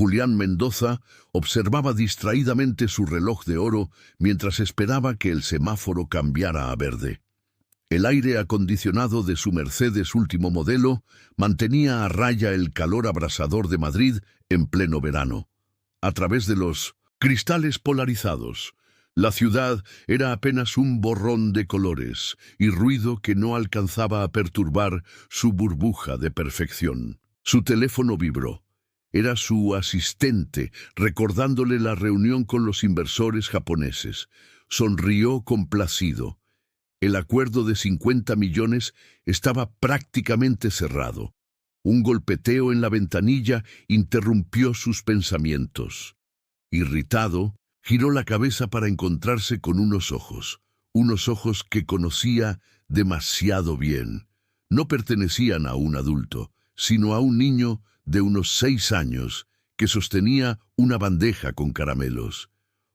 Julián Mendoza observaba distraídamente su reloj de oro mientras esperaba que el semáforo cambiara a verde. El aire acondicionado de su Mercedes último modelo mantenía a raya el calor abrasador de Madrid en pleno verano. A través de los cristales polarizados, la ciudad era apenas un borrón de colores y ruido que no alcanzaba a perturbar su burbuja de perfección. Su teléfono vibró. Era su asistente, recordándole la reunión con los inversores japoneses. Sonrió complacido. El acuerdo de 50 millones estaba prácticamente cerrado. Un golpeteo en la ventanilla interrumpió sus pensamientos. Irritado, giró la cabeza para encontrarse con unos ojos que conocía demasiado bien. No pertenecían a un adulto, sino a un niño de unos 6 años que sostenía una bandeja con caramelos.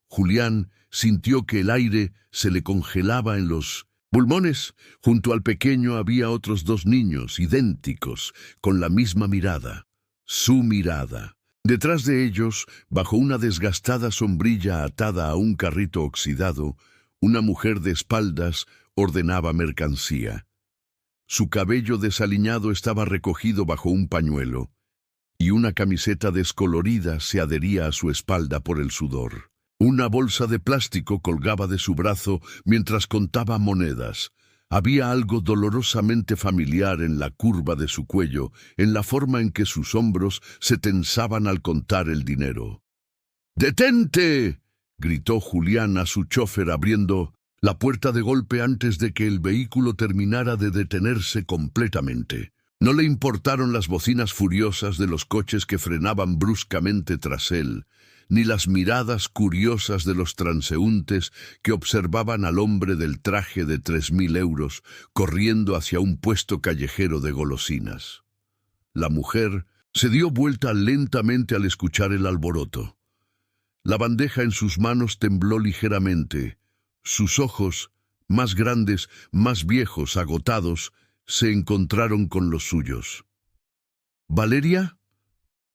Julián sintió que el aire se le congelaba en los pulmones. Junto al pequeño había otros 2 niños idénticos, con la misma mirada, su mirada. Detrás de ellos, bajo una desgastada sombrilla atada a un carrito oxidado, una mujer de espaldas ordenaba mercancía. Su cabello desaliñado estaba recogido bajo un pañuelo, y una camiseta descolorida se adhería a su espalda por el sudor. Una bolsa de plástico colgaba de su brazo mientras contaba monedas. Había algo dolorosamente familiar en la curva de su cuello, en la forma en que sus hombros se tensaban al contar el dinero. ¡Detente!, gritó Julián a su chofer abriendo la puerta de golpe antes de que el vehículo terminara de detenerse completamente. No le importaron las bocinas furiosas de los coches que frenaban bruscamente tras él, ni las miradas curiosas de los transeúntes que observaban al hombre del traje de 3.000 euros corriendo hacia un puesto callejero de golosinas. La mujer se dio vuelta lentamente al escuchar el alboroto. La bandeja en sus manos tembló ligeramente. Sus ojos, más grandes, más viejos, agotados, se encontraron con los suyos. ¿Valeria?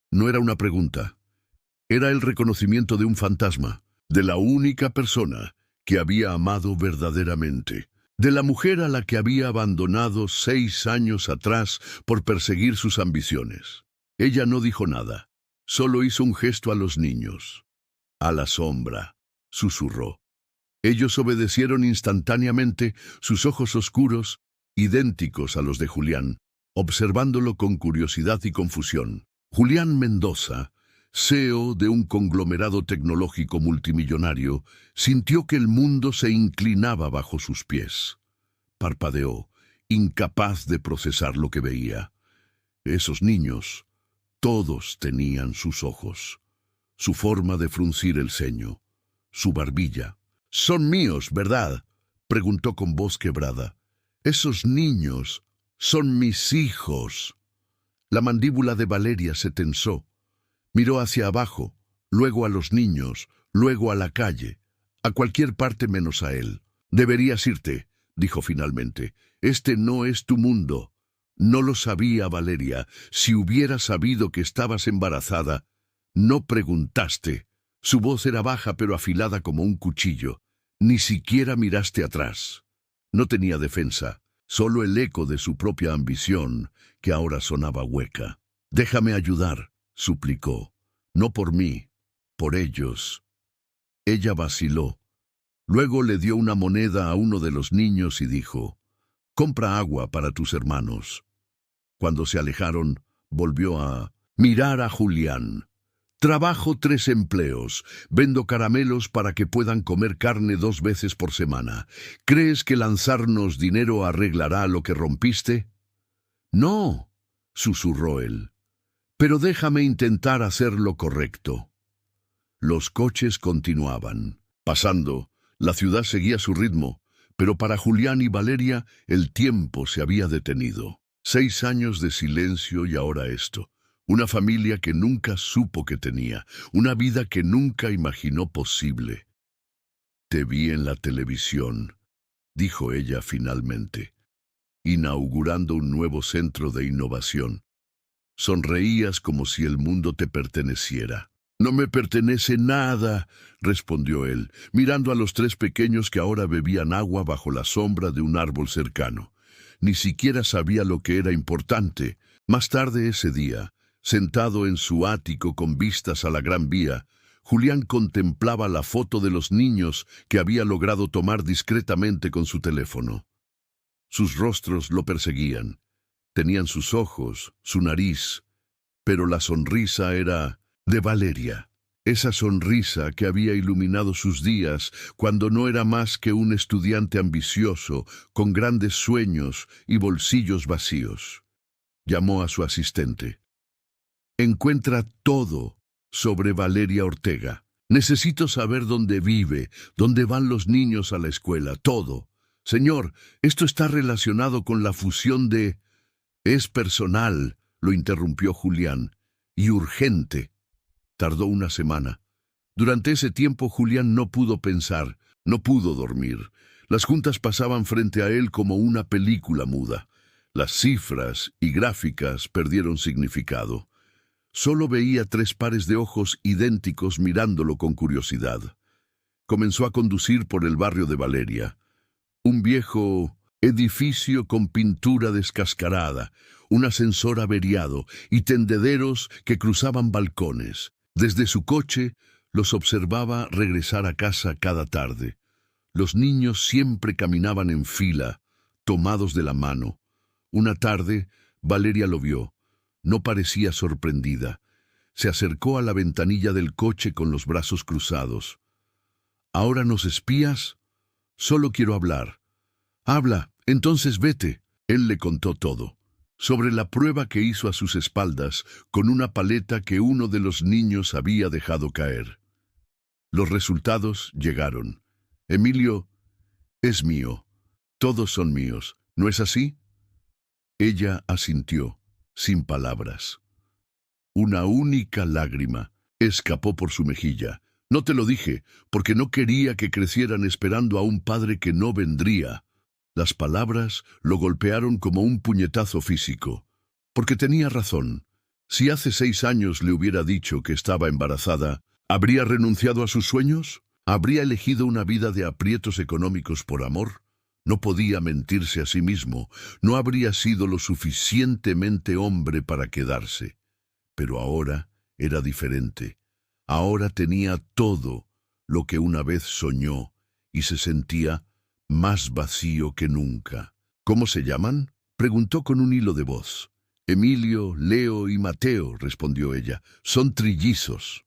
No era una pregunta. Era el reconocimiento de un fantasma, de la única persona que había amado verdaderamente, de la mujer a la que había abandonado 6 años atrás por perseguir sus ambiciones. Ella no dijo nada, solo hizo un gesto a los niños. A la sombra, susurró. Ellos obedecieron instantáneamente, sus ojos oscuros, idénticos a los de Julián, observándolo con curiosidad y confusión. Julián Mendoza, CEO de un conglomerado tecnológico multimillonario, sintió que el mundo se inclinaba bajo sus pies. Parpadeó, incapaz de procesar lo que veía. Esos niños, todos tenían sus ojos, su forma de fruncir el ceño, su barbilla. «Son míos, ¿verdad?», preguntó con voz quebrada. «Esos niños son mis hijos». La mandíbula de Valeria se tensó. Miró hacia abajo, luego a los niños, luego a la calle, a cualquier parte menos a él. «Deberías irte», dijo finalmente. «Este no es tu mundo». No lo sabía Valeria. Si hubiera sabido que estabas embarazada, no preguntaste. Su voz era baja pero afilada como un cuchillo. Ni siquiera miraste atrás. No tenía defensa, solo el eco de su propia ambición, que ahora sonaba hueca. «Déjame ayudar», suplicó. «No por mí, por ellos». Ella vaciló. Luego le dio una moneda a uno de los niños y dijo: «Compra agua para tus hermanos». Cuando se alejaron, volvió a mirar a Julián. «Trabajo 3 empleos. Vendo caramelos para que puedan comer carne 2 veces por semana. ¿Crees que lanzarnos dinero arreglará lo que rompiste?» «No», susurró él. «Pero déjame intentar hacer lo correcto». Los coches continuaban. Pasando, la ciudad seguía su ritmo, pero para Julián y Valeria el tiempo se había detenido. 6 años de silencio y ahora esto. Una familia que nunca supo que tenía, una vida que nunca imaginó posible. «Te vi en la televisión», dijo ella finalmente, inaugurando un nuevo centro de innovación. Sonreías como si el mundo te perteneciera. «No me pertenece nada», respondió él, mirando a los tres pequeños que ahora bebían agua bajo la sombra de un árbol cercano. Ni siquiera sabía lo que era importante. Más tarde ese día, sentado en su ático con vistas a la Gran Vía, Julián contemplaba la foto de los niños que había logrado tomar discretamente con su teléfono. Sus rostros lo perseguían. Tenían sus ojos, su nariz, pero la sonrisa era de Valeria. Esa sonrisa que había iluminado sus días cuando no era más que un estudiante ambicioso, con grandes sueños y bolsillos vacíos. Llamó a su asistente. «Encuentra todo sobre Valeria Ortega. Necesito saber dónde vive, dónde van los niños a la escuela, todo. Señor, esto está relacionado con la fusión de...» «Es personal», lo interrumpió Julián, «y urgente». Tardó una semana. Durante ese tiempo Julián no pudo pensar, no pudo dormir. Las juntas pasaban frente a él como una película muda. Las cifras y gráficas perdieron significado. Solo veía 3 pares de ojos idénticos mirándolo con curiosidad. Comenzó a conducir por el barrio de Valeria. Un viejo edificio con pintura descascarada, un ascensor averiado y tendederos que cruzaban balcones. Desde su coche los observaba regresar a casa cada tarde. Los niños siempre caminaban en fila, tomados de la mano. Una tarde, Valeria lo vio. No parecía sorprendida. Se acercó a la ventanilla del coche con los brazos cruzados. «¿Ahora nos espías? Solo quiero hablar». «Habla, entonces vete». Él le contó todo. Sobre la prueba que hizo a sus espaldas con una paleta que uno de los niños había dejado caer. Los resultados llegaron. «Emilio es mío. Todos son míos. ¿No es así?» Ella asintió, sin palabras. Una única lágrima escapó por su mejilla. «No te lo dije, porque no quería que crecieran esperando a un padre que no vendría». Las palabras lo golpearon como un puñetazo físico. Porque tenía razón. Si hace 6 años le hubiera dicho que estaba embarazada, ¿habría renunciado a sus sueños? ¿Habría elegido una vida de aprietos económicos por amor? No podía mentirse a sí mismo. No habría sido lo suficientemente hombre para quedarse. Pero ahora era diferente. Ahora tenía todo lo que una vez soñó y se sentía más vacío que nunca. «¿Cómo se llaman?», preguntó con un hilo de voz. «Emilio, Leo y Mateo», respondió ella. «Son trillizos».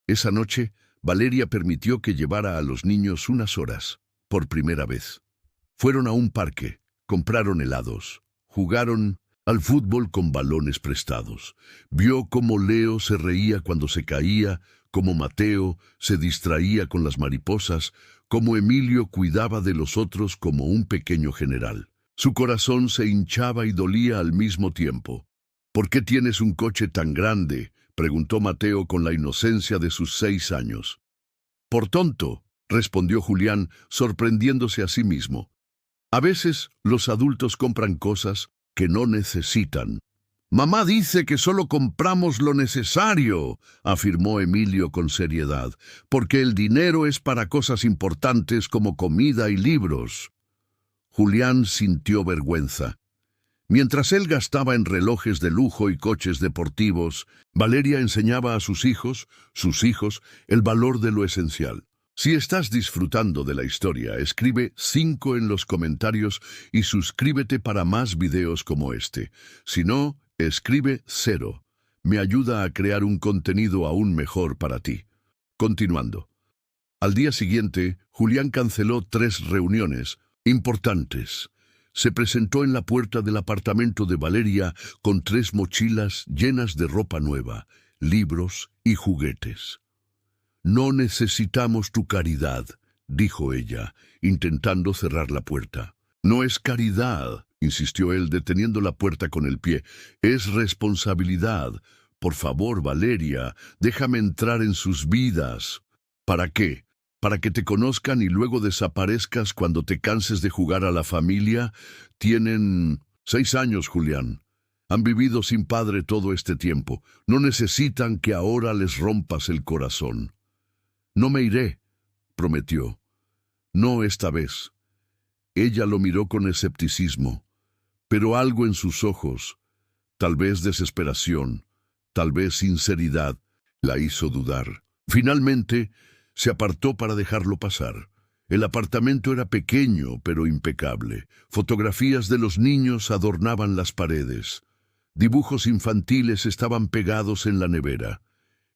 Esa noche, Valeria permitió que llevara a los niños unas horas, por primera vez. Fueron a un parque, compraron helados, jugaron al fútbol con balones prestados. Vio cómo Leo se reía cuando se caía, cómo Mateo se distraía con las mariposas, cómo Emilio cuidaba de los otros como un pequeño general. Su corazón se hinchaba y dolía al mismo tiempo. «¿Por qué tienes un coche tan grande?», preguntó Mateo con la inocencia de sus 6 años. «Por tonto», respondió Julián, sorprendiéndose a sí mismo. «A veces los adultos compran cosas que no necesitan». «Mamá dice que solo compramos lo necesario», afirmó Emilio con seriedad, «porque el dinero es para cosas importantes como comida y libros». Julián sintió vergüenza. Mientras él gastaba en relojes de lujo y coches deportivos, Valeria enseñaba a sus hijos, el valor de lo esencial. Si estás disfrutando de la historia, escribe 5 en los comentarios y suscríbete para más videos como este. Si no, escribe 0. Me ayuda a crear un contenido aún mejor para ti. Continuando. Al día siguiente, Julián canceló 3 reuniones importantes. Se presentó en la puerta del apartamento de Valeria con 3 mochilas llenas de ropa nueva, libros y juguetes. «No necesitamos tu caridad», dijo ella, intentando cerrar la puerta. «No es caridad», insistió él, deteniendo la puerta con el pie. «Es responsabilidad. Por favor, Valeria, déjame entrar en sus vidas». «¿Para qué? ¿Para que te conozcan y luego desaparezcas cuando te canses de jugar a la familia?» «Tienen 6 años, Julián. Han vivido sin padre todo este tiempo. No necesitan que ahora les rompas el corazón. No me iré, prometió. No esta vez. Ella lo miró con escepticismo, pero algo en sus ojos, tal vez desesperación, tal vez sinceridad, la hizo dudar. Finalmente, se apartó para dejarlo pasar. El apartamento era pequeño, pero impecable. Fotografías de los niños adornaban las paredes. Dibujos infantiles estaban pegados en la nevera.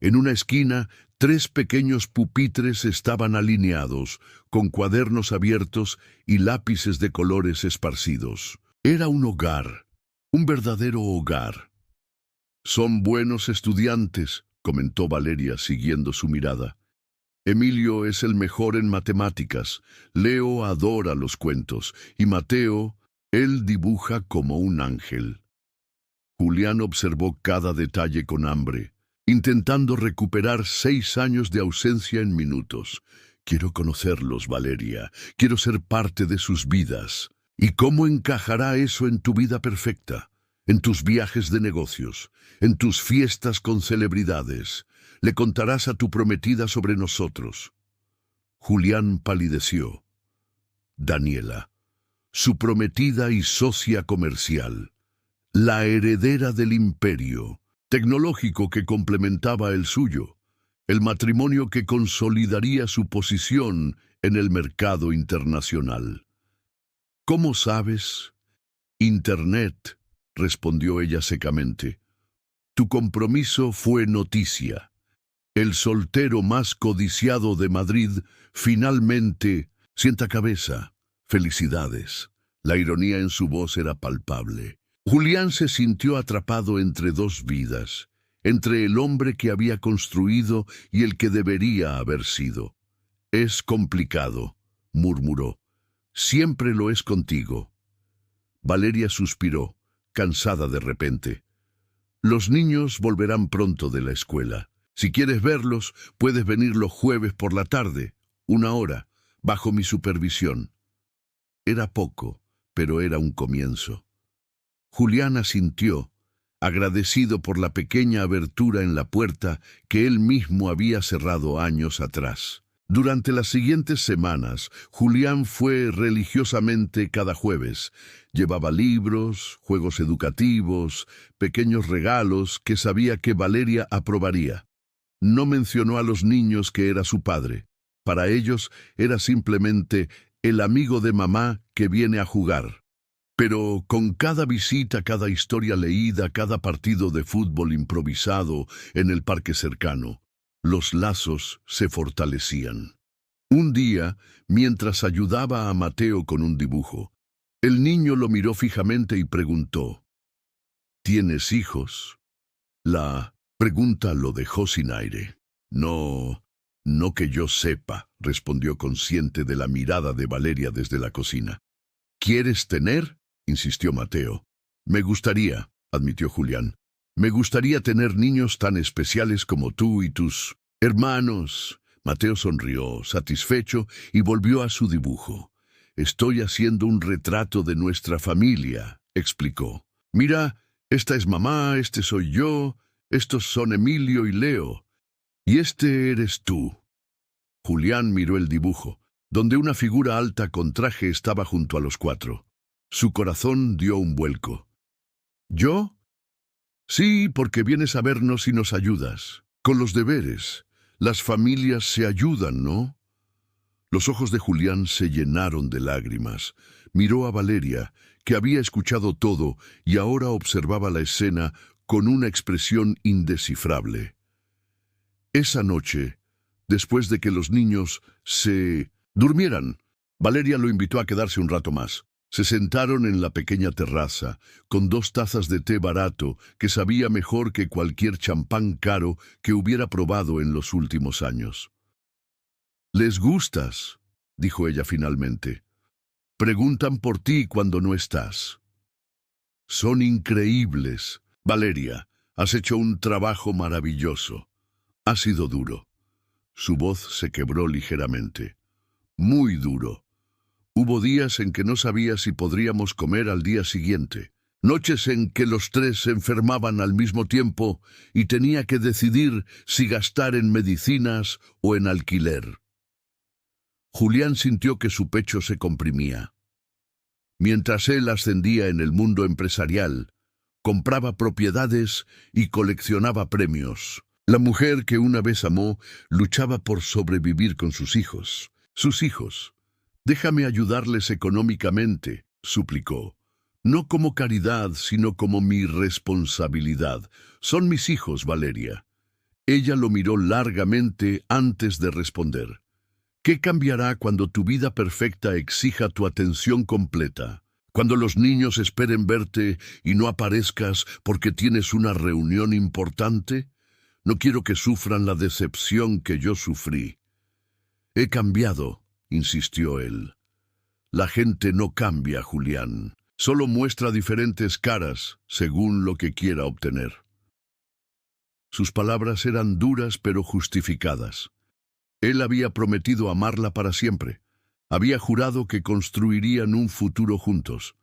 En una esquina, 3 pequeños pupitres estaban alineados, con cuadernos abiertos y lápices de colores esparcidos. Era un hogar, un verdadero hogar. «Son buenos estudiantes», comentó Valeria siguiendo su mirada. «Emilio es el mejor en matemáticas, Leo adora los cuentos, y Mateo, él dibuja como un ángel». Julián observó cada detalle con hambre, intentando recuperar 6 años de ausencia en minutos. «Quiero conocerlos, Valeria. Quiero ser parte de sus vidas. ¿Y cómo encajará eso en tu vida perfecta? En tus viajes de negocios, en tus fiestas con celebridades. Le contarás a tu prometida sobre nosotros». Julián palideció. Daniela, su prometida y socia comercial, la heredera del imperio tecnológico que complementaba el suyo, el matrimonio que consolidaría su posición en el mercado internacional. «¿Cómo sabes?» «Internet», respondió ella secamente. «Tu compromiso fue noticia. El soltero más codiciado de Madrid finalmente sienta cabeza. Felicidades». La ironía en su voz era palpable. Julián se sintió atrapado entre 2 vidas, entre el hombre que había construido y el que debería haber sido. «Es complicado», murmuró. «Siempre lo es contigo». Valeria suspiró, cansada de repente. «Los niños volverán pronto de la escuela. Si quieres verlos, puedes venir los jueves por la tarde, 1 hora, bajo mi supervisión». Era poco, pero era un comienzo. Julián asintió, agradecido por la pequeña abertura en la puerta que él mismo había cerrado años atrás. Durante las siguientes semanas, Julián fue religiosamente cada jueves. Llevaba libros, juegos educativos, pequeños regalos que sabía que Valeria aprobaría. No mencionó a los niños que era su padre. Para ellos era simplemente el amigo de mamá que viene a jugar. Pero con cada visita, cada historia leída, cada partido de fútbol improvisado en el parque cercano, los lazos se fortalecían. Un día, mientras ayudaba a Mateo con un dibujo, el niño lo miró fijamente y preguntó: «¿Tienes hijos?». La pregunta lo dejó sin aire. «No, no que yo sepa», respondió consciente de la mirada de Valeria desde la cocina. «¿Quieres tener?», insistió Mateo. «Me gustaría», admitió Julián. «Me gustaría tener niños tan especiales como tú y tus hermanos». Mateo sonrió, satisfecho, y volvió a su dibujo. «Estoy haciendo un retrato de nuestra familia», explicó. «Mira, esta es mamá, este soy yo, estos son Emilio y Leo, y este eres tú». Julián miró el dibujo, donde una figura alta con traje estaba junto a los 4. Su corazón dio un vuelco. «¿Yo?». «Sí, porque vienes a vernos y nos ayudas. Con los deberes. Las familias se ayudan, ¿no?». Los ojos de Julián se llenaron de lágrimas. Miró a Valeria, que había escuchado todo y ahora observaba la escena con una expresión indescifrable. Esa noche, después de que los niños se durmieran, Valeria lo invitó a quedarse un rato más. Se sentaron en la pequeña terraza, con 2 tazas de té barato que sabía mejor que cualquier champán caro que hubiera probado en los últimos años. «Les gustas», dijo ella finalmente. «Preguntan por ti cuando no estás». «Son increíbles. Valeria, has hecho un trabajo maravilloso. Ha sido duro». Su voz se quebró ligeramente. «Muy duro. Hubo días en que no sabía si podríamos comer al día siguiente. Noches en que los tres se enfermaban al mismo tiempo y tenía que decidir si gastar en medicinas o en alquiler. Julián sintió que su pecho se comprimía. Mientras él ascendía en el mundo empresarial, compraba propiedades y coleccionaba premios. La mujer que una vez amó luchaba por sobrevivir con sus hijos. Sus hijos. «Déjame ayudarles económicamente», suplicó. «No como caridad, sino como mi responsabilidad. Son mis hijos, Valeria». Ella lo miró largamente antes de responder. «¿Qué cambiará cuando tu vida perfecta exija tu atención completa? Cuando los niños esperen verte y no aparezcas porque tienes una reunión importante? No quiero que sufran la decepción que yo sufrí». «He cambiado», insistió él. «La gente no cambia, Julián. Solo muestra diferentes caras según lo que quiera obtener». Sus palabras eran duras pero justificadas. Él había prometido amarla para siempre. Había jurado que construirían un futuro juntos.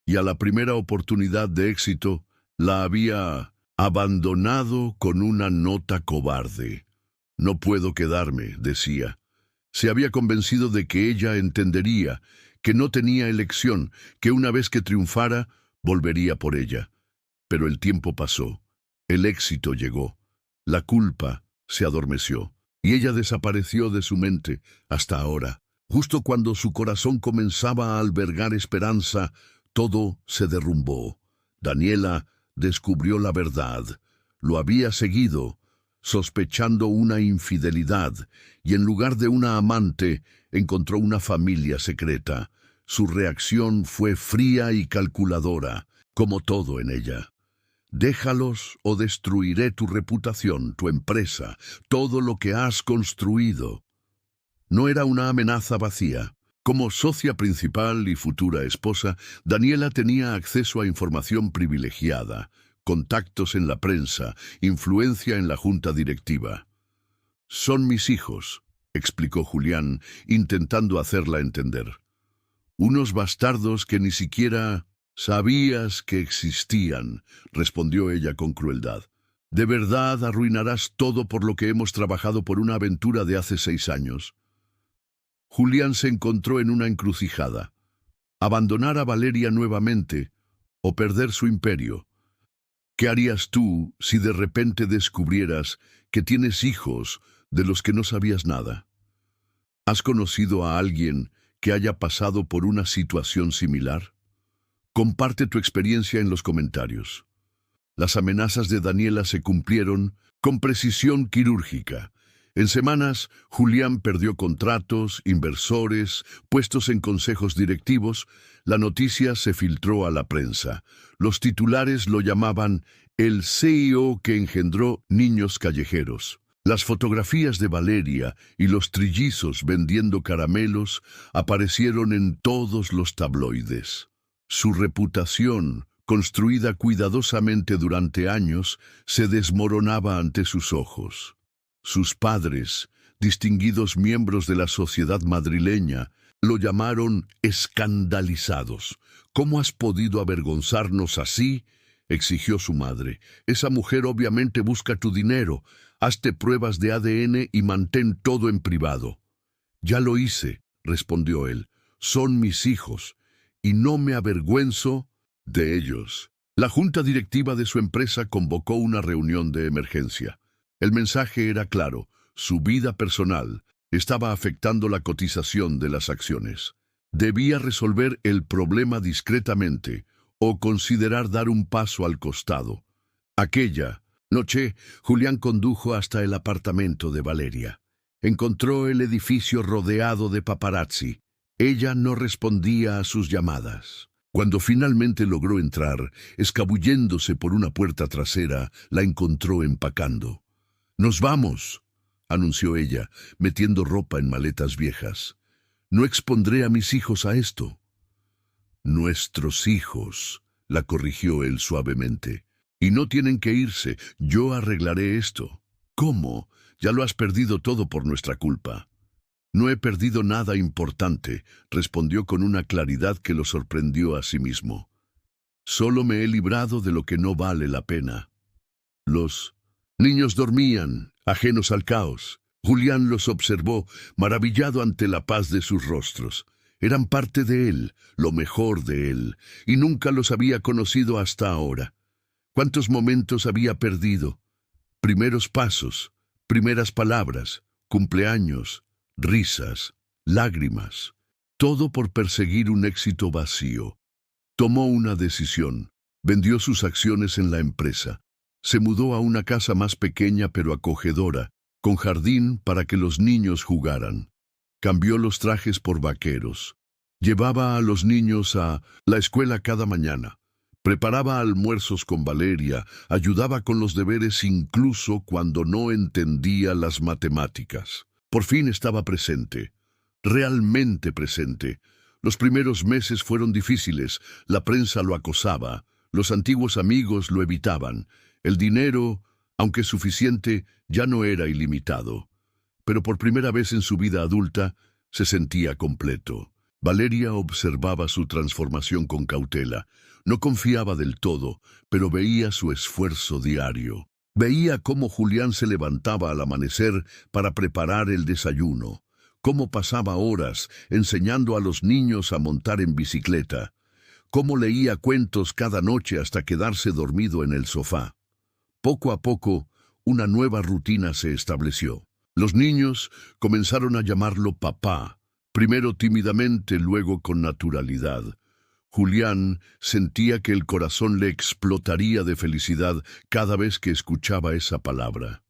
Y a la primera oportunidad de éxito, la había abandonado con una nota cobarde. «No puedo quedarme», decía. Se había convencido de que ella entendería, que no tenía elección, que una vez que triunfara, volvería por ella. Pero el tiempo pasó. El éxito llegó. La culpa se adormeció. Y ella desapareció de su mente hasta ahora. Justo cuando su corazón comenzaba a albergar esperanza, todo se derrumbó. Daniela descubrió la verdad. Lo había seguido, sospechando una infidelidad, y en lugar de una amante, encontró una familia secreta. Su reacción fue fría y calculadora, como todo en ella. «Déjalos o destruiré tu reputación, tu empresa, todo lo que has construido». No era una amenaza vacía. Como socia principal y futura esposa, Daniela tenía acceso a información privilegiada, contactos en la prensa, influencia en la junta directiva. «Son mis hijos», explicó Julián, intentando hacerla entender. «Unos bastardos que ni siquiera sabías que existían», respondió ella con crueldad. «¿De verdad arruinarás todo por lo que hemos trabajado por una aventura de hace 6 años?» Julián se encontró en una encrucijada. Abandonar a Valeria nuevamente o perder su imperio. ¿Qué harías tú si de repente descubrieras que tienes hijos de los que no sabías nada? ¿Has conocido a alguien que haya pasado por una situación similar? Comparte tu experiencia en los comentarios. Las amenazas de Daniela se cumplieron con precisión quirúrgica. En semanas, Julián perdió contratos, inversores, puestos en consejos directivos. La noticia se filtró a la prensa. Los titulares lo llamaban el CEO que engendró niños callejeros. Las fotografías de Valeria y los trillizos vendiendo caramelos aparecieron en todos los tabloides. Su reputación, construida cuidadosamente durante años, se desmoronaba ante sus ojos. Sus padres, distinguidos miembros de la sociedad madrileña, lo llamaron escandalizados. «¿Cómo has podido avergonzarnos así?», exigió su madre. «Esa mujer obviamente busca tu dinero. Hazte pruebas de ADN y mantén todo en privado». «Ya lo hice», respondió él. «Son mis hijos, y no me avergüenzo de ellos». La junta directiva de su empresa convocó una reunión de emergencia. El mensaje era claro: su vida personal estaba afectando la cotización de las acciones. Debía resolver el problema discretamente o considerar dar un paso al costado. Aquella noche, Julián condujo hasta el apartamento de Valeria. Encontró el edificio rodeado de paparazzi. Ella no respondía a sus llamadas. Cuando finalmente logró entrar, escabulléndose por una puerta trasera, la encontró empacando. «Nos vamos», anunció ella, metiendo ropa en maletas viejas. «No expondré a mis hijos a esto». «Nuestros hijos», la corrigió él suavemente. «Y no tienen que irse, yo arreglaré esto». «¿Cómo? Ya lo has perdido todo por nuestra culpa». «No he perdido nada importante», respondió con una claridad que lo sorprendió a sí mismo. Solo me he librado de lo que no vale la pena. Los niños dormían, ajenos al caos. Julián los observó, maravillado ante la paz de sus rostros. Eran parte de él, lo mejor de él, y nunca los había conocido hasta ahora. ¿Cuántos momentos había perdido? Primeros pasos, primeras palabras, cumpleaños, risas, lágrimas. Todo por perseguir un éxito vacío. Tomó una decisión. Vendió sus acciones en la empresa. Se mudó a una casa más pequeña pero acogedora, con jardín para que los niños jugaran. Cambió los trajes por vaqueros. Llevaba a los niños a la escuela cada mañana. Preparaba almuerzos con Valeria, ayudaba con los deberes incluso cuando no entendía las matemáticas. Por fin estaba presente, realmente presente. Los primeros meses fueron difíciles, la prensa lo acosaba, los antiguos amigos lo evitaban. El dinero, aunque suficiente, ya no era ilimitado. Pero por primera vez en su vida adulta, se sentía completo. Valeria observaba su transformación con cautela. No confiaba del todo, pero veía su esfuerzo diario. Veía cómo Julián se levantaba al amanecer para preparar el desayuno, cómo pasaba horas enseñando a los niños a montar en bicicleta, cómo leía cuentos cada noche hasta quedarse dormido en el sofá. Poco a poco, una nueva rutina se estableció. Los niños comenzaron a llamarlo papá, primero tímidamente, luego con naturalidad. Julián sentía que el corazón le explotaría de felicidad cada vez que escuchaba esa palabra.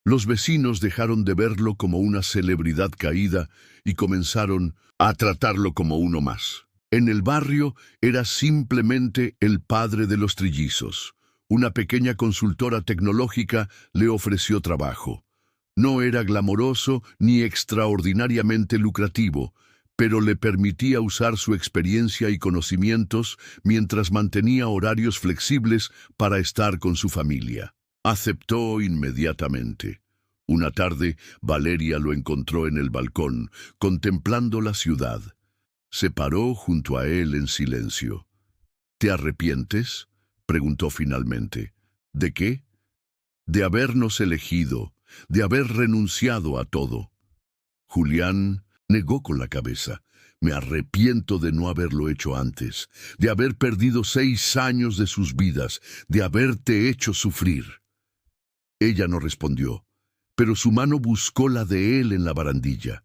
Los vecinos dejaron de verlo como una celebridad caída y comenzaron a tratarlo como uno más. En el barrio era simplemente el padre de los trillizos. Una pequeña consultora tecnológica le ofreció trabajo. No era glamoroso ni extraordinariamente lucrativo, pero le permitía usar su experiencia y conocimientos mientras mantenía horarios flexibles para estar con su familia. Aceptó inmediatamente. Una tarde, Valeria lo encontró en el balcón, contemplando la ciudad. Se paró junto a él en silencio. ¿Te arrepientes?, preguntó finalmente. ¿De qué? De habernos elegido, de haber renunciado a todo. Julián negó con la cabeza. Me arrepiento de no haberlo hecho antes, de haber perdido 6 años de sus vidas, de haberte hecho sufrir. Ella no respondió, pero su mano buscó la de él en la barandilla.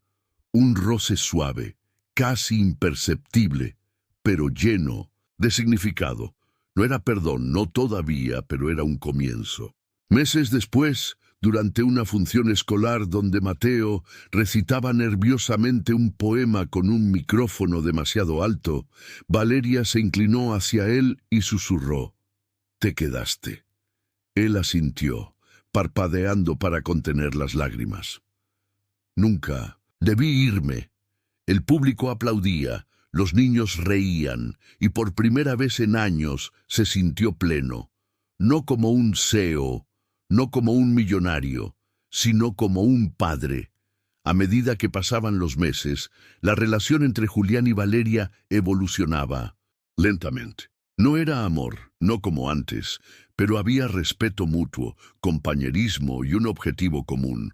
Un roce suave, casi imperceptible, pero lleno de significado. No era perdón, no todavía, pero era un comienzo. Meses después, durante una función escolar donde Mateo recitaba nerviosamente un poema con un micrófono demasiado alto, Valeria se inclinó hacia él y susurró: «Te quedaste». Él asintió, parpadeando para contener las lágrimas. «Nunca debí irme». El público aplaudía, los niños reían, y por primera vez en años se sintió pleno, no como un CEO, no como un millonario, sino como un padre. A medida que pasaban los meses, la relación entre Julián y Valeria evolucionaba lentamente. No era amor, no como antes, pero había respeto mutuo, compañerismo y un objetivo común: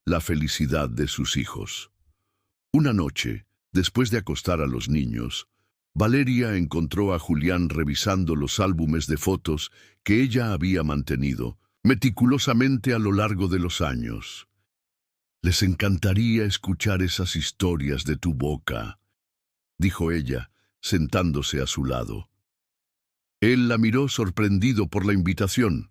la felicidad de sus hijos. Una noche, después de acostar a los niños, Valeria encontró a Julián revisando los álbumes de fotos que ella había mantenido meticulosamente a lo largo de los años. «Les encantaría escuchar esas historias de tu boca», dijo ella, sentándose a su lado. Él la miró sorprendido por la invitación.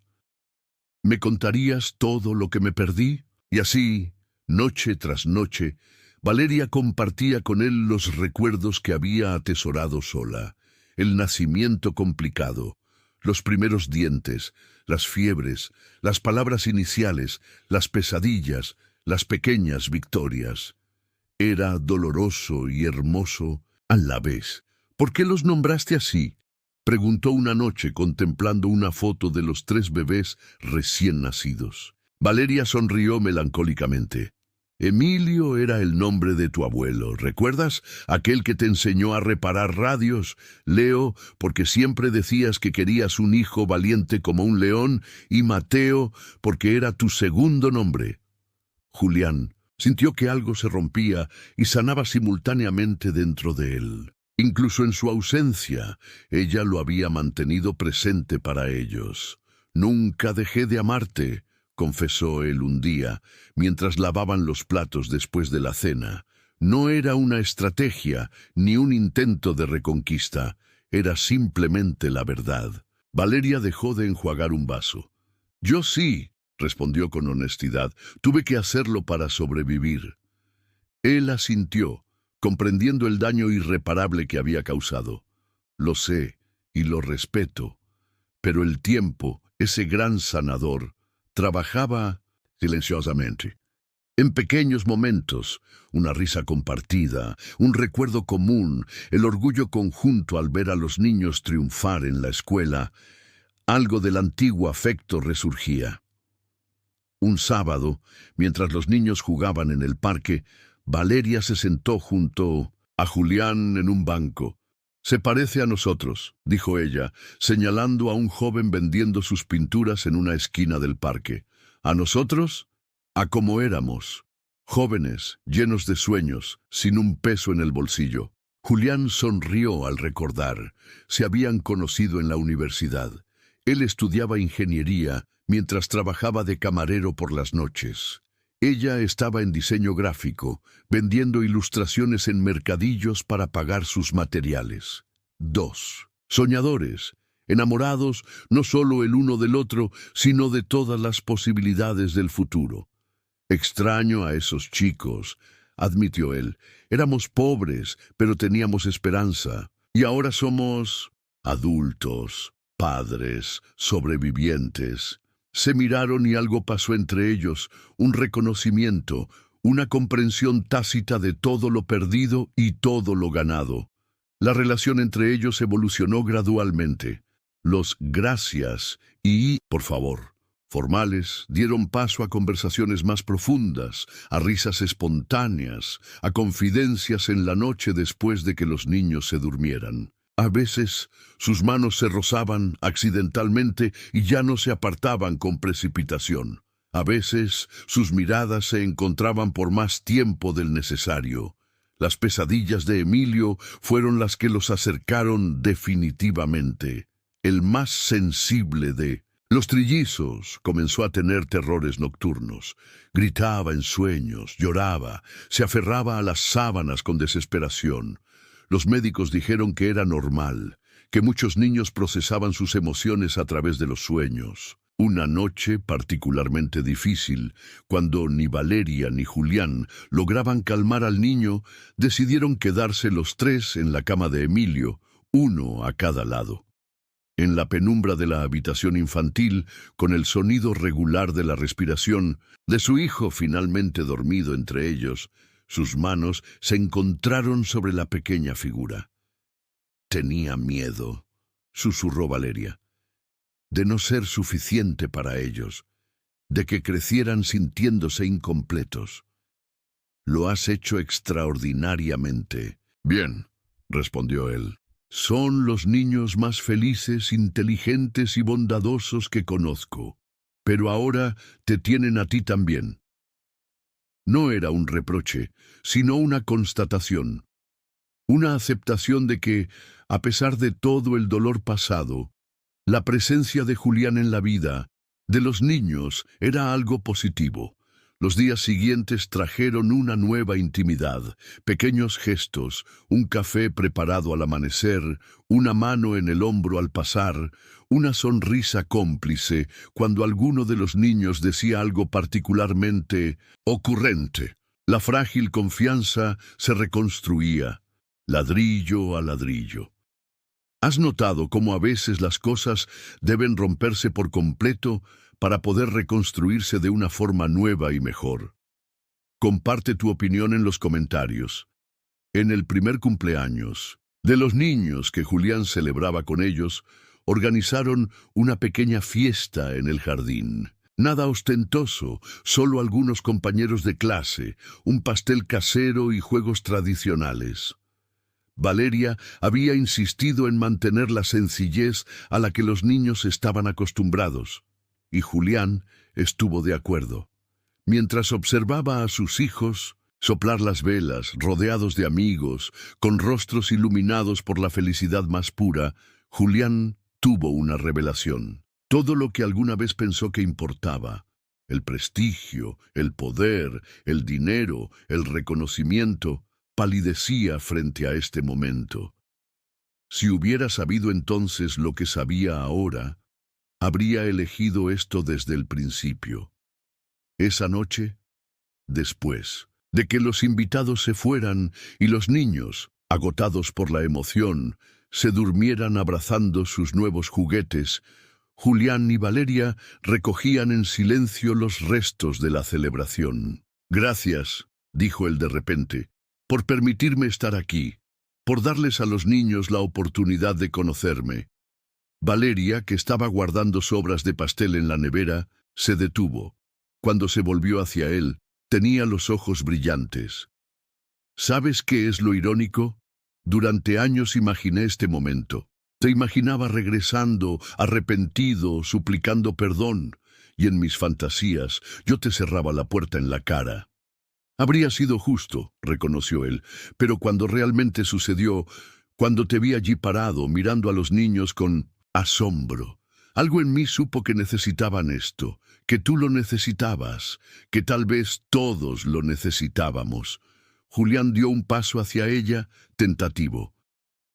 «¿Me contarías todo lo que me perdí?». Y así, noche tras noche, Valeria compartía con él los recuerdos que había atesorado sola: el nacimiento complicado, los primeros dientes, las fiebres, las palabras iniciales, las pesadillas, las pequeñas victorias. Era doloroso y hermoso a la vez. «¿Por qué los nombraste así?», preguntó una noche contemplando una foto de los 3 bebés recién nacidos. Valeria sonrió melancólicamente. Emilio era el nombre de tu abuelo, ¿recuerdas? Aquel que te enseñó a reparar radios. Leo, porque siempre decías que querías un hijo valiente como un león, y Mateo, porque era tu segundo nombre. Julián sintió que algo se rompía y sanaba simultáneamente dentro de él. Incluso en su ausencia, ella lo había mantenido presente para ellos. «Nunca dejé de amarte», confesó él un día, mientras lavaban los platos después de la cena. No era una estrategia, ni un intento de reconquista, era simplemente la verdad. Valeria dejó de enjuagar un vaso. «Yo sí», respondió con honestidad, «tuve que hacerlo para sobrevivir». Él asintió, comprendiendo el daño irreparable que había causado. «Lo sé, y lo respeto, pero el tiempo, ese gran sanador, trabajaba silenciosamente. En pequeños momentos, una risa compartida, un recuerdo común, el orgullo conjunto al ver a los niños triunfar en la escuela, algo del antiguo afecto resurgía. Un sábado, mientras los niños jugaban en el parque, Valeria se sentó junto a Julián en un banco. «Se parece a nosotros», dijo ella, señalando a un joven vendiendo sus pinturas en una esquina del parque. «¿A nosotros? A como éramos, jóvenes, llenos de sueños, sin un peso en el bolsillo». Julián sonrió al recordar. Se habían conocido en la universidad. Él estudiaba ingeniería mientras trabajaba de camarero por las noches. Ella estaba en diseño gráfico, vendiendo ilustraciones en mercadillos para pagar sus materiales. Dos soñadores, enamorados no solo el uno del otro, sino de todas las posibilidades del futuro. «Extraño a esos chicos», admitió él. «Éramos pobres, pero teníamos esperanza. Y ahora somos adultos, padres, sobrevivientes». Se miraron y algo pasó entre ellos, un reconocimiento, una comprensión tácita de todo lo perdido y todo lo ganado. La relación entre ellos evolucionó gradualmente. Los gracias y por favor formales dieron paso a conversaciones más profundas, a risas espontáneas, a confidencias en la noche después de que los niños se durmieran. A veces sus manos se rozaban accidentalmente y ya no se apartaban con precipitación. A veces sus miradas se encontraban por más tiempo del necesario. Las pesadillas de Emilio fueron las que los acercaron definitivamente. El más sensible de los trillizos comenzó a tener terrores nocturnos. Gritaba en sueños, lloraba, se aferraba a las sábanas con desesperación. Los médicos dijeron que era normal, que muchos niños procesaban sus emociones a través de los sueños. Una noche particularmente difícil, cuando ni Valeria ni Julián lograban calmar al niño, decidieron quedarse los tres en la cama de Emilio, uno a cada lado. En la penumbra de la habitación infantil, con el sonido regular de la respiración de su hijo finalmente dormido entre ellos, sus manos se encontraron sobre la pequeña figura. «Tenía miedo», susurró Valeria, «de no ser suficiente para ellos, de que crecieran sintiéndose incompletos. Lo has hecho extraordinariamente». «Bien», respondió él. «Son los niños más felices, inteligentes y bondadosos que conozco, pero ahora te tienen a ti también». No era un reproche, sino una constatación, una aceptación de que, a pesar de todo el dolor pasado, la presencia de Julián en la vida de los niños era algo positivo. Los días siguientes trajeron una nueva intimidad, pequeños gestos, un café preparado al amanecer, una mano en el hombro al pasar, una sonrisa cómplice cuando alguno de los niños decía algo particularmente ocurrente. La frágil confianza se reconstruía, ladrillo a ladrillo. ¿Has notado cómo a veces las cosas deben romperse por completo para poder reconstruirse de una forma nueva y mejor? Comparte tu opinión en los comentarios. En el primer cumpleaños de los niños que Julián celebraba con ellos, organizaron una pequeña fiesta en el jardín. Nada ostentoso, solo algunos compañeros de clase, un pastel casero y juegos tradicionales. Valeria había insistido en mantener la sencillez a la que los niños estaban acostumbrados, y Julián estuvo de acuerdo. Mientras observaba a sus hijos soplar las velas, rodeados de amigos, con rostros iluminados por la felicidad más pura, Julián tuvo una revelación. Todo lo que alguna vez pensó que importaba, el prestigio, el poder, el dinero, el reconocimiento, palidecía frente a este momento. Si hubiera sabido entonces lo que sabía ahora, habría elegido esto desde el principio. Esa noche, después de que los invitados se fueran y los niños, agotados por la emoción, se durmieran abrazando sus nuevos juguetes, Julián y Valeria recogían en silencio los restos de la celebración. «Gracias», dijo él de repente, «por permitirme estar aquí, por darles a los niños la oportunidad de conocerme». Valeria, que estaba guardando sobras de pastel en la nevera, se detuvo. Cuando se volvió hacia él, tenía los ojos brillantes. ¿Sabes qué es lo irónico? Durante años imaginé este momento. Te imaginaba regresando, arrepentido, suplicando perdón, y en mis fantasías yo te cerraba la puerta en la cara. Habría sido justo, reconoció él, pero cuando realmente sucedió, cuando te vi allí parado, mirando a los niños con asombro, algo en mí supo que necesitaban esto, que tú lo necesitabas, que tal vez todos lo necesitábamos. Julián dio un paso hacia ella, tentativo.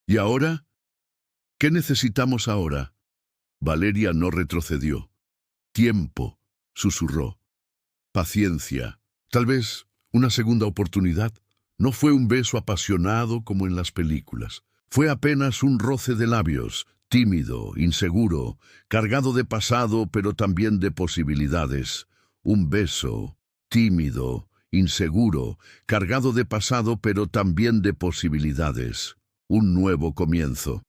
¿Y ahora? ¿Qué necesitamos ahora? Valeria no retrocedió. Tiempo, susurró. Paciencia. Tal vez una segunda oportunidad. No fue un beso apasionado como en las películas. Fue apenas un roce de labios, tímido, inseguro, cargado de pasado pero también de posibilidades. Un beso, tímido, inseguro, cargado de pasado pero también de posibilidades. Un nuevo comienzo.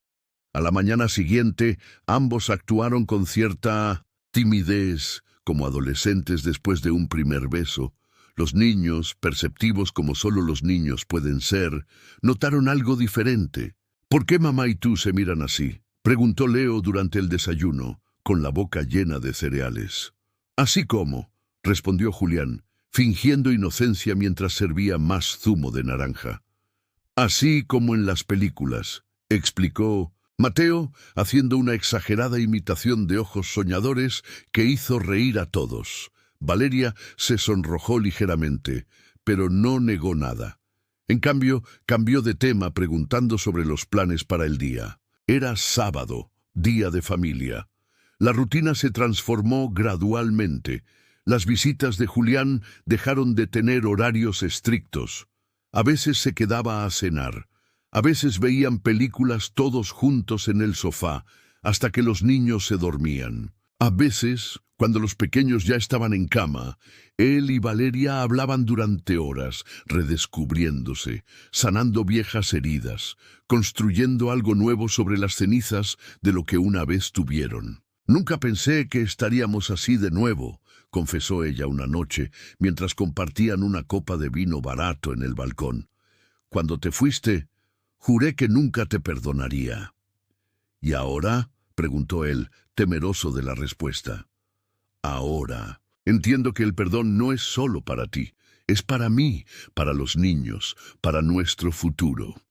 A la mañana siguiente, ambos actuaron con cierta timidez, como adolescentes después de un primer beso. Los niños, perceptivos como solo los niños pueden ser, notaron algo diferente. ¿Por qué mamá y tú se miran así?, preguntó Leo durante el desayuno, con la boca llena de cereales. Así como, respondió Julián, fingiendo inocencia mientras servía más zumo de naranja. Así como en las películas, explicó Mateo, haciendo una exagerada imitación de ojos soñadores que hizo reír a todos. Valeria se sonrojó ligeramente, pero no negó nada. En cambio, cambió de tema preguntando sobre los planes para el día. Era sábado, día de familia. La rutina se transformó gradualmente. Las visitas de Julián dejaron de tener horarios estrictos. A veces se quedaba a cenar. A veces veían películas todos juntos en el sofá, hasta que los niños se dormían. A veces, cuando los pequeños ya estaban en cama, él y Valeria hablaban durante horas, redescubriéndose, sanando viejas heridas, construyendo algo nuevo sobre las cenizas de lo que una vez tuvieron. «Nunca pensé que estaríamos así de nuevo», confesó ella una noche, mientras compartían una copa de vino barato en el balcón. «Cuando te fuiste, juré que nunca te perdonaría». «¿Y ahora?», preguntó él, temeroso de la respuesta. «Ahora. Entiendo que el perdón no es solo para ti, es para mí, para los niños, para nuestro futuro».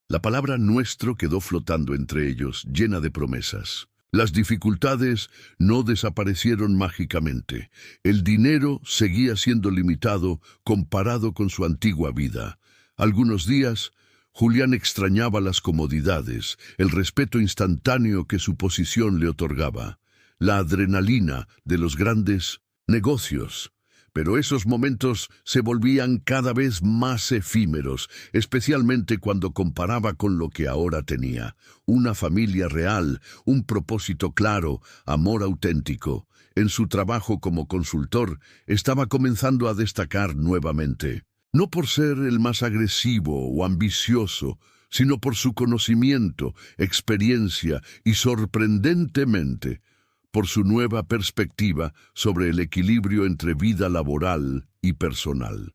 La palabra nuestro quedó flotando entre ellos, llena de promesas. Las dificultades no desaparecieron mágicamente. El dinero seguía siendo limitado comparado con su antigua vida. Algunos días, Julián extrañaba las comodidades, el respeto instantáneo que su posición le otorgaba, la adrenalina de los grandes negocios. Pero esos momentos se volvían cada vez más efímeros, especialmente cuando comparaba con lo que ahora tenía: una familia real, un propósito claro, amor auténtico. En su trabajo como consultor, estaba comenzando a destacar nuevamente. No por ser el más agresivo o ambicioso, sino por su conocimiento, experiencia y, sorprendentemente, por su nueva perspectiva sobre el equilibrio entre vida laboral y personal.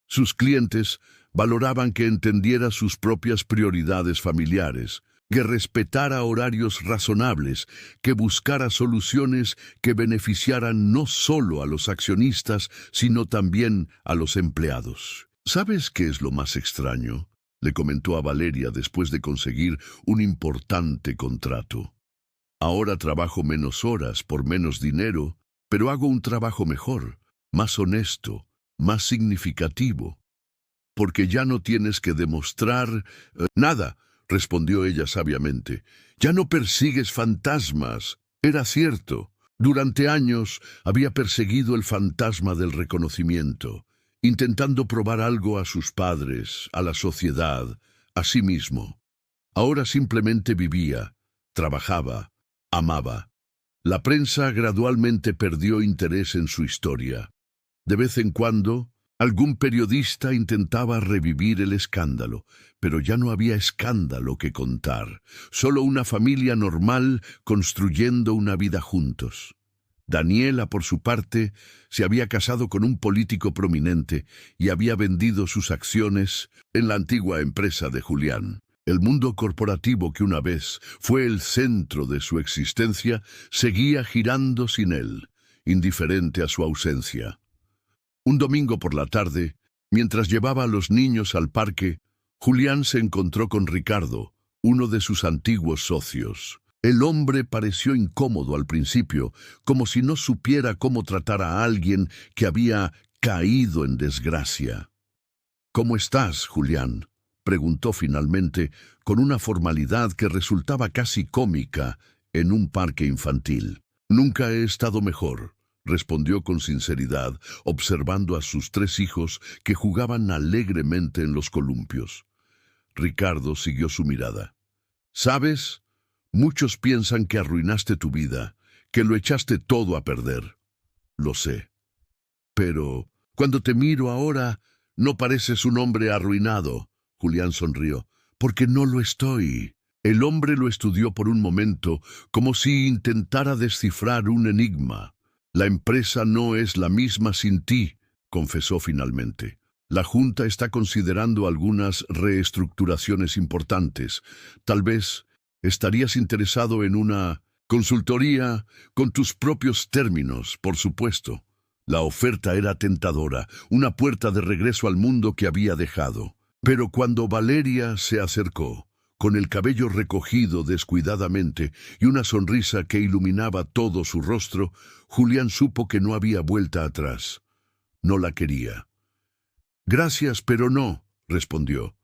Sus clientes valoraban que entendiera sus propias prioridades familiares, que respetara horarios razonables, que buscara soluciones que beneficiaran no solo a los accionistas, sino también a los empleados. ¿Sabes qué es lo más extraño?, le comentó a Valeria después de conseguir un importante contrato. Ahora trabajo menos horas por menos dinero, pero hago un trabajo mejor, más honesto, más significativo. Porque ya no tienes que demostrar nada, respondió ella sabiamente. Ya no persigues fantasmas. Era cierto. Durante años había perseguido el fantasma del reconocimiento, intentando probar algo a sus padres, a la sociedad, a sí mismo. Ahora simplemente vivía, trabajaba, amaba. La prensa gradualmente perdió interés en su historia. De vez en cuando, algún periodista intentaba revivir el escándalo, pero ya no había escándalo que contar, solo una familia normal construyendo una vida juntos. Daniela, por su parte, se había casado con un político prominente y había vendido sus acciones en la antigua empresa de Julián. El mundo corporativo que una vez fue el centro de su existencia seguía girando sin él, indiferente a su ausencia. Un domingo por la tarde, mientras llevaba a los niños al parque, Julián se encontró con Ricardo, uno de sus antiguos socios. El hombre pareció incómodo al principio, como si no supiera cómo tratar a alguien que había caído en desgracia. «¿Cómo estás, Julián?», preguntó finalmente, con una formalidad que resultaba casi cómica en un parque infantil. «Nunca he estado mejor», respondió con sinceridad, observando a sus 3 hijos que jugaban alegremente en los columpios. Ricardo siguió su mirada. «¿Sabes? Muchos piensan que arruinaste tu vida, que lo echaste todo a perder. Lo sé. Pero cuando te miro ahora, no pareces un hombre arruinado». Julián sonrió. «Porque no lo estoy». El hombre lo estudió por un momento, como si intentara descifrar un enigma. «La empresa no es la misma sin ti», confesó finalmente. «La Junta está considerando algunas reestructuraciones importantes. Tal vez estarías interesado en una consultoría con tus propios términos, por supuesto». La oferta era tentadora, una puerta de regreso al mundo que había dejado. Pero cuando Valeria se acercó, con el cabello recogido descuidadamente y una sonrisa que iluminaba todo su rostro, Julián supo que no había vuelta atrás. No la quería. «Gracias, pero no», respondió.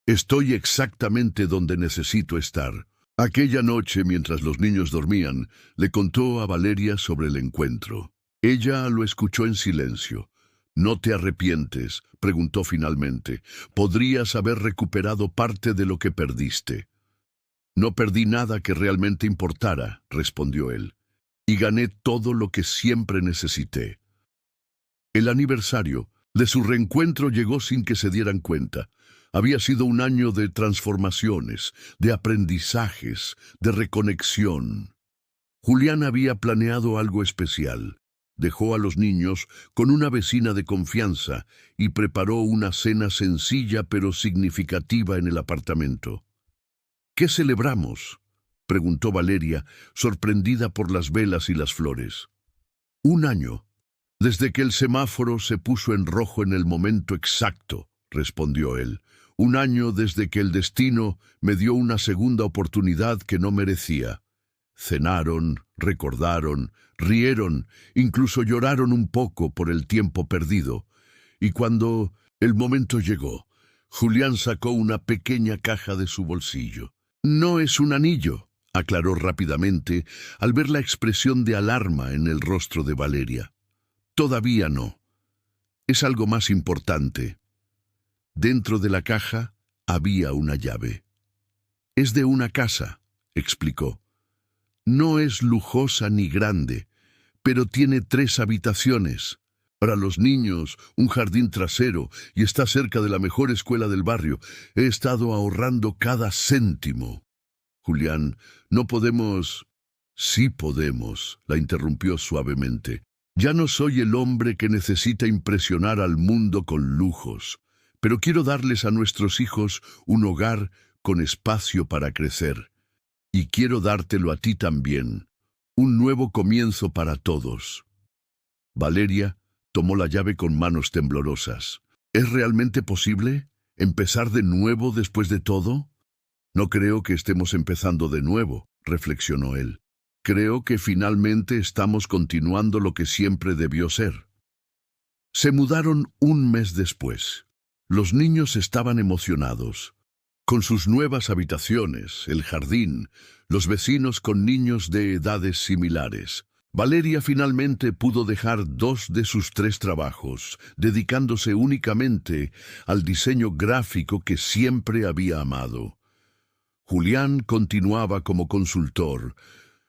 «Estoy exactamente donde necesito estar». Aquella noche, mientras los niños dormían, le contó a Valeria sobre el encuentro. Ella lo escuchó en silencio. «¿No te arrepientes?», preguntó finalmente. «Podrías haber recuperado parte de lo que perdiste». «No perdí nada que realmente importara», respondió él. «Y gané todo lo que siempre necesité». El aniversario de su reencuentro llegó sin que se dieran cuenta. Había sido un año de transformaciones, de aprendizajes, de reconexión. Julián había planeado algo especial. Dejó a los niños con una vecina de confianza y preparó una cena sencilla pero significativa en el apartamento. «¿Qué celebramos?», preguntó Valeria, sorprendida por las velas y las flores. «1 año, desde que el semáforo se puso en rojo en el momento exacto», respondió él. «1 año desde que el destino me dio una segunda oportunidad que no merecía». Cenaron, recordaron, rieron, incluso lloraron un poco por el tiempo perdido. Y cuando el momento llegó, Julián sacó una pequeña caja de su bolsillo. «No es un anillo», aclaró rápidamente al ver la expresión de alarma en el rostro de Valeria. «Todavía no. Es algo más importante». Dentro de la caja había una llave. «Es de una casa», explicó. «No es lujosa ni grande, pero tiene 3 habitaciones. Para los niños, un jardín trasero y está cerca de la mejor escuela del barrio. He estado ahorrando cada céntimo». «Julián, no podemos...» Sí podemos, la interrumpió suavemente. Ya no soy el hombre que necesita impresionar al mundo con lujos, pero quiero darles a nuestros hijos un hogar con espacio para crecer. Y quiero dártelo a ti también, un nuevo comienzo para todos. Valeria tomó la llave con manos temblorosas. ¿Es realmente posible empezar de nuevo después de todo? No creo que estemos empezando de nuevo, reflexionó él. Creo que finalmente estamos continuando lo que siempre debió ser. Se mudaron un mes después. Los niños estaban emocionados. Con sus nuevas habitaciones, el jardín, los vecinos con niños de edades similares. Valeria finalmente pudo dejar 2 de sus 3 trabajos, dedicándose únicamente al diseño gráfico que siempre había amado. Julián continuaba como consultor,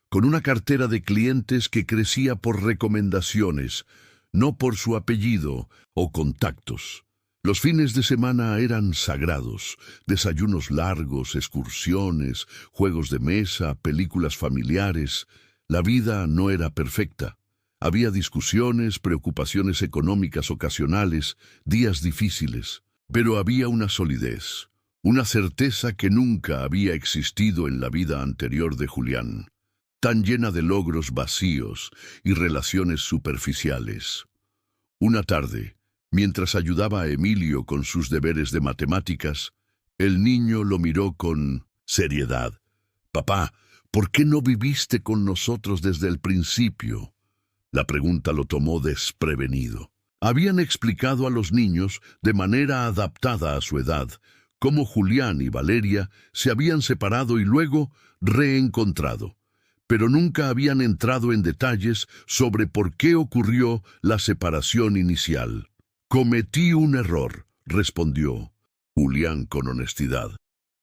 con una cartera de clientes que crecía por recomendaciones, no por su apellido o contactos. Los fines de semana eran sagrados, desayunos largos, excursiones, juegos de mesa, películas familiares. La vida no era perfecta. Había discusiones, preocupaciones económicas ocasionales, días difíciles, pero había una solidez, una certeza que nunca había existido en la vida anterior de Julián, tan llena de logros vacíos y relaciones superficiales. Una tarde, mientras ayudaba a Emilio con sus deberes de matemáticas, el niño lo miró con seriedad. «Papá, ¿por qué no viviste con nosotros desde el principio?». La pregunta lo tomó desprevenido. Habían explicado a los niños, de manera adaptada a su edad, cómo Julián y Valeria se habían separado y luego reencontrado, pero nunca habían entrado en detalles sobre por qué ocurrió la separación inicial. «Cometí un error», respondió Julián con honestidad.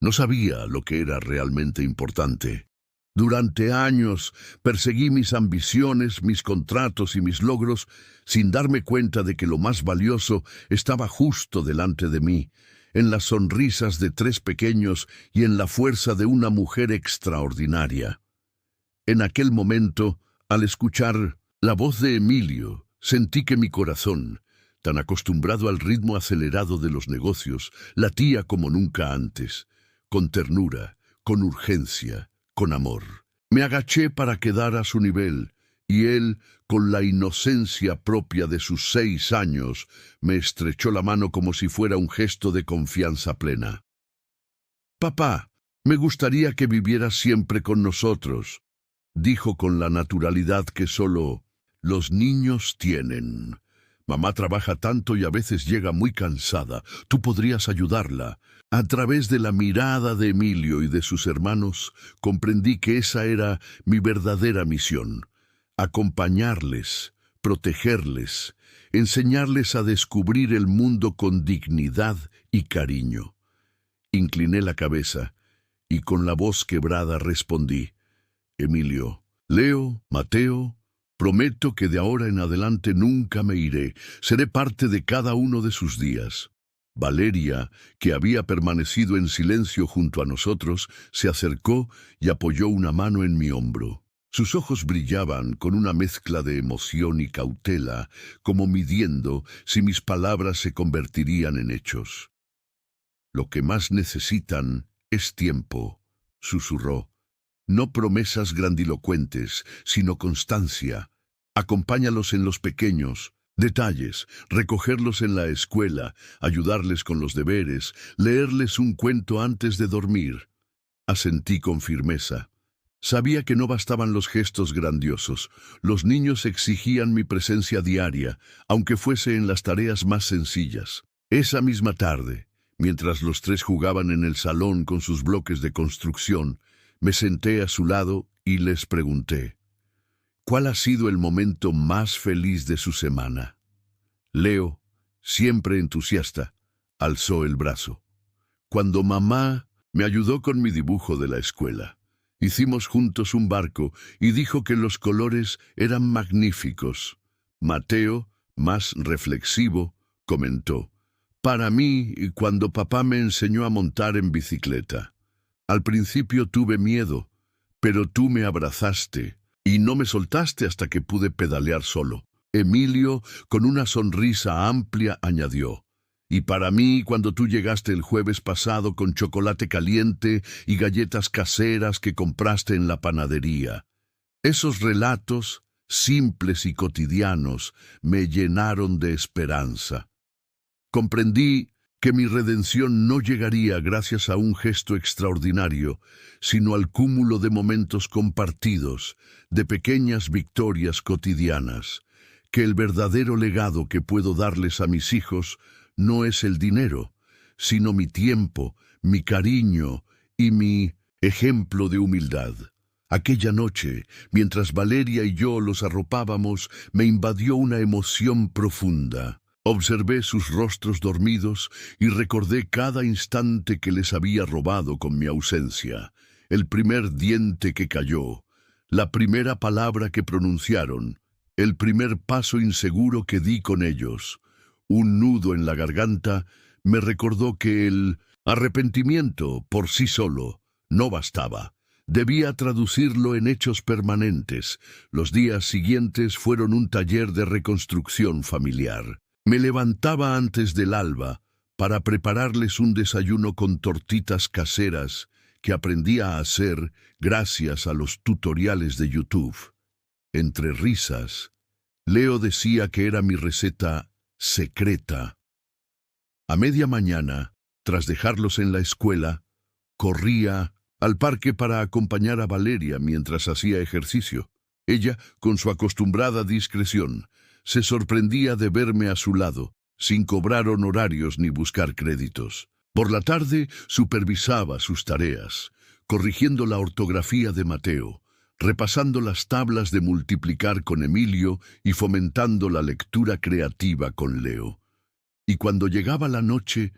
No sabía lo que era realmente importante. Durante años perseguí mis ambiciones, mis contratos y mis logros, sin darme cuenta de que lo más valioso estaba justo delante de mí, en las sonrisas de 3 pequeños y en la fuerza de una mujer extraordinaria. En aquel momento, al escuchar la voz de Emilio, sentí que mi corazón, tan acostumbrado al ritmo acelerado de los negocios, latía como nunca antes, con ternura, con urgencia, con amor. Me agaché para quedar a su nivel, y él, con la inocencia propia de sus 6 años, me estrechó la mano como si fuera un gesto de confianza plena. «Papá, me gustaría que vivieras siempre con nosotros», dijo con la naturalidad que solo los niños tienen. «Mamá trabaja tanto y a veces llega muy cansada. Tú podrías ayudarla». A través de la mirada de Emilio y de sus hermanos, comprendí que esa era mi verdadera misión: acompañarles, protegerles, enseñarles a descubrir el mundo con dignidad y cariño. Incliné la cabeza y con la voz quebrada respondí: «Emilio, Leo, Mateo, prometo que de ahora en adelante nunca me iré. Seré parte de cada uno de sus días». Valeria, que había permanecido en silencio junto a nosotros, se acercó y apoyó una mano en mi hombro. Sus ojos brillaban con una mezcla de emoción y cautela, como midiendo si mis palabras se convertirían en hechos. «Lo que más necesitan es tiempo», susurró. «No promesas grandilocuentes, sino constancia. Acompáñalos en los pequeños detalles, recogerlos en la escuela, ayudarles con los deberes, leerles un cuento antes de dormir». Asentí con firmeza. Sabía que no bastaban los gestos grandiosos. Los niños exigían mi presencia diaria, aunque fuese en las tareas más sencillas. Esa misma tarde, mientras los 3 jugaban en el salón con sus bloques de construcción, me senté a su lado y les pregunté: «¿Cuál ha sido el momento más feliz de su semana?». Leo, siempre entusiasta, alzó el brazo. «Cuando mamá me ayudó con mi dibujo de la escuela. Hicimos juntos un barco y dijo que los colores eran magníficos». Mateo, más reflexivo, comentó: «Para mí, cuando papá me enseñó a montar en bicicleta. Al principio tuve miedo, pero tú me abrazaste y no me soltaste hasta que pude pedalear solo. Emilio, con una sonrisa amplia, añadió: y para mí, cuando tú llegaste el jueves pasado con chocolate caliente y galletas caseras que compraste en la panadería. Esos relatos, simples y cotidianos, me llenaron de esperanza. Comprendí que mi redención no llegaría gracias a un gesto extraordinario, sino al cúmulo de momentos compartidos, de pequeñas victorias cotidianas, que el verdadero legado que puedo darles a mis hijos no es el dinero, sino mi tiempo, mi cariño y mi ejemplo de humildad. Aquella noche, mientras Valeria y yo los arropábamos, me invadió una emoción profunda. Observé sus rostros dormidos y recordé cada instante que les había robado con mi ausencia. El primer diente que cayó, la primera palabra que pronunciaron, el primer paso inseguro que di con ellos. Un nudo en la garganta me recordó que el arrepentimiento por sí solo no bastaba. Debía traducirlo en hechos permanentes. Los días siguientes fueron un taller de reconstrucción familiar. Me levantaba antes del alba para prepararles un desayuno con tortitas caseras que aprendí a hacer gracias a los tutoriales de YouTube. Entre risas, Leo decía que era mi receta secreta. A media mañana, tras dejarlos en la escuela, corría al parque para acompañar a Valeria mientras hacía ejercicio. Ella, con su acostumbrada discreción, se sorprendía de verme a su lado, sin cobrar honorarios ni buscar créditos. Por la tarde supervisaba sus tareas, corrigiendo la ortografía de Mateo, repasando las tablas de multiplicar con Emilio y fomentando la lectura creativa con Leo. Y cuando llegaba la noche,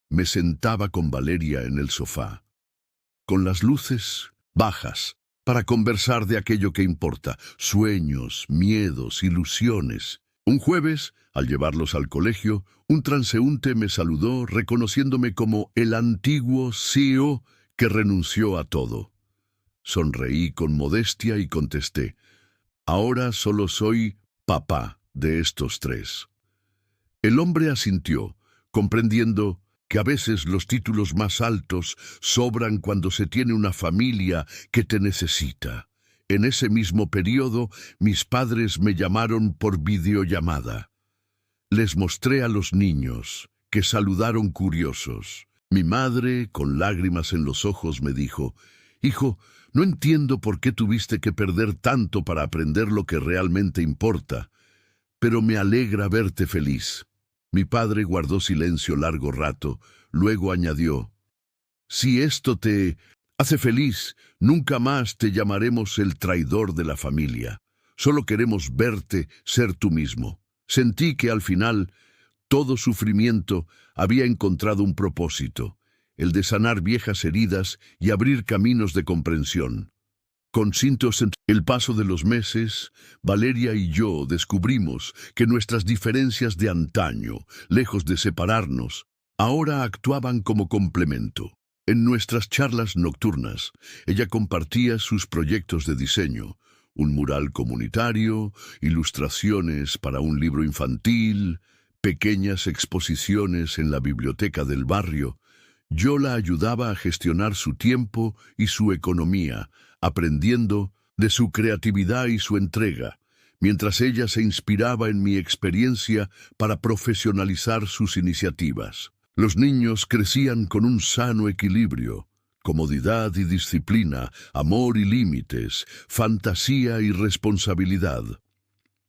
me sentaba con Valeria en el sofá, con las luces bajas, para conversar de aquello que importa: sueños, miedos, ilusiones. Un jueves, al llevarlos al colegio, un transeúnte me saludó reconociéndome como el antiguo CEO que renunció a todo. Sonreí con modestia y contesté: ahora solo soy papá de estos tres. El hombre asintió, comprendiendo que a veces los títulos más altos sobran cuando se tiene una familia que te necesita. En ese mismo periodo, mis padres me llamaron por videollamada. Les mostré a los niños, que saludaron curiosos. Mi madre, con lágrimas en los ojos, me dijo: hijo, no entiendo por qué tuviste que perder tanto para aprender lo que realmente importa, pero me alegra verte feliz. Mi padre guardó silencio largo rato, luego añadió: si esto te hace feliz, nunca más te llamaremos el traidor de la familia. Solo queremos verte ser tú mismo. Sentí que al final todo sufrimiento había encontrado un propósito: el de sanar viejas heridas y abrir caminos de comprensión. Con el paso de los meses, Valeria y yo descubrimos que nuestras diferencias de antaño, lejos de separarnos, ahora actuaban como complemento. En nuestras charlas nocturnas, ella compartía sus proyectos de diseño: un mural comunitario, ilustraciones para un libro infantil, pequeñas exposiciones en la biblioteca del barrio. Yo la ayudaba a gestionar su tiempo y su economía, aprendiendo de su creatividad y su entrega, mientras ella se inspiraba en mi experiencia para profesionalizar sus iniciativas. Los niños crecían con un sano equilibrio: comodidad y disciplina, amor y límites, fantasía y responsabilidad.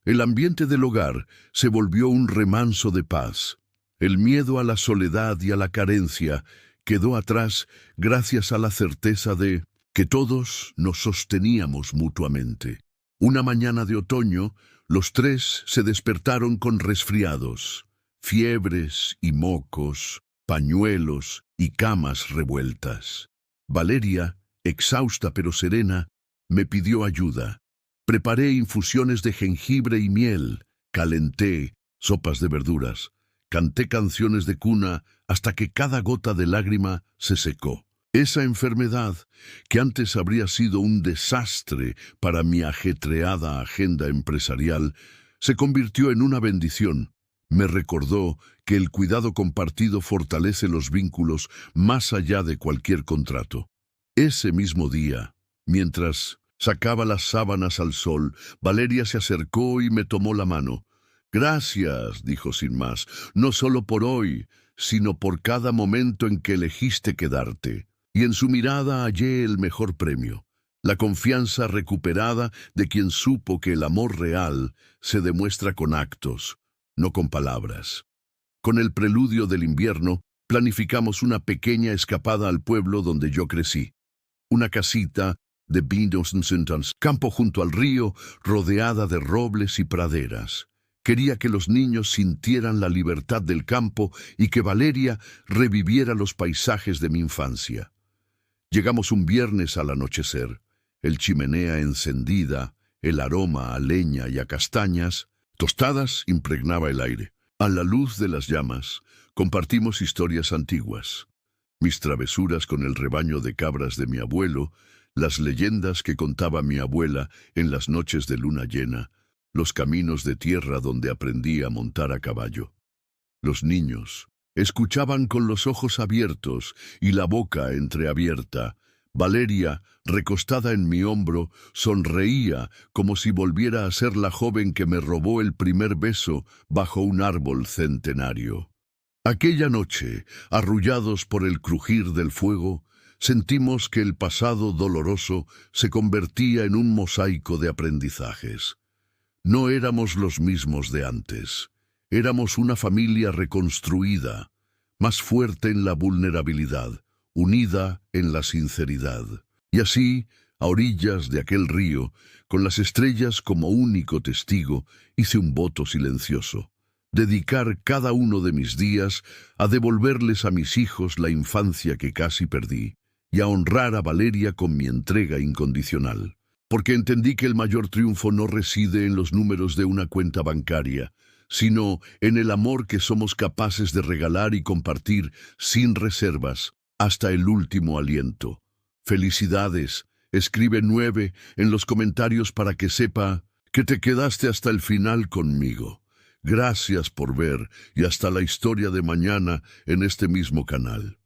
El ambiente del hogar se volvió un remanso de paz. El miedo a la soledad y a la carencia quedó atrás gracias a la certeza de que todos nos sosteníamos mutuamente. Una mañana de otoño, los tres se despertaron con resfriados, fiebres y mocos, pañuelos y camas revueltas. Valeria, exhausta pero serena, me pidió ayuda. Preparé infusiones de jengibre y miel, calenté sopas de verduras, canté canciones de cuna hasta que cada gota de lágrima se secó. Esa enfermedad, que antes habría sido un desastre para mi ajetreada agenda empresarial, se convirtió en una bendición. Me recordó que el cuidado compartido fortalece los vínculos más allá de cualquier contrato. Ese mismo día, mientras sacaba las sábanas al sol, Valeria se acercó y me tomó la mano. «Gracias», dijo sin más, «no solo por hoy, sino por cada momento en que elegiste quedarte». Y en su mirada hallé el mejor premio, la confianza recuperada de quien supo que el amor real se demuestra con actos, no con palabras. Con el preludio del invierno, planificamos una pequeña escapada al pueblo donde yo crecí. Una casita de Bindungsentans, campo junto al río, rodeada de robles y praderas. Quería que los niños sintieran la libertad del campo y que Valeria reviviera los paisajes de mi infancia. Llegamos un viernes al anochecer, el chimenea encendida, el aroma a leña y a castañas, tostadas impregnaba el aire. A la luz de las llamas, compartimos historias antiguas. Mis travesuras con el rebaño de cabras de mi abuelo, las leyendas que contaba mi abuela en las noches de luna llena, los caminos de tierra donde aprendí a montar a caballo. Los niños escuchaban con los ojos abiertos y la boca entreabierta. Valeria, recostada en mi hombro, sonreía como si volviera a ser la joven que me robó el primer beso bajo un árbol centenario. Aquella noche, arrullados por el crujir del fuego, sentimos que el pasado doloroso se convertía en un mosaico de aprendizajes. No éramos los mismos de antes. Éramos una familia reconstruida, más fuerte en la vulnerabilidad, unida en la sinceridad. Y así, a orillas de aquel río, con las estrellas como único testigo, hice un voto silencioso: dedicar cada uno de mis días a devolverles a mis hijos la infancia que casi perdí, y a honrar a Valeria con mi entrega incondicional. Porque entendí que el mayor triunfo no reside en los números de una cuenta bancaria, sino en el amor que somos capaces de regalar y compartir sin reservas hasta el último aliento. Felicidades, escribe 9 en los comentarios para que sepa que te quedaste hasta el final conmigo. Gracias por ver y hasta la historia de mañana en este mismo canal.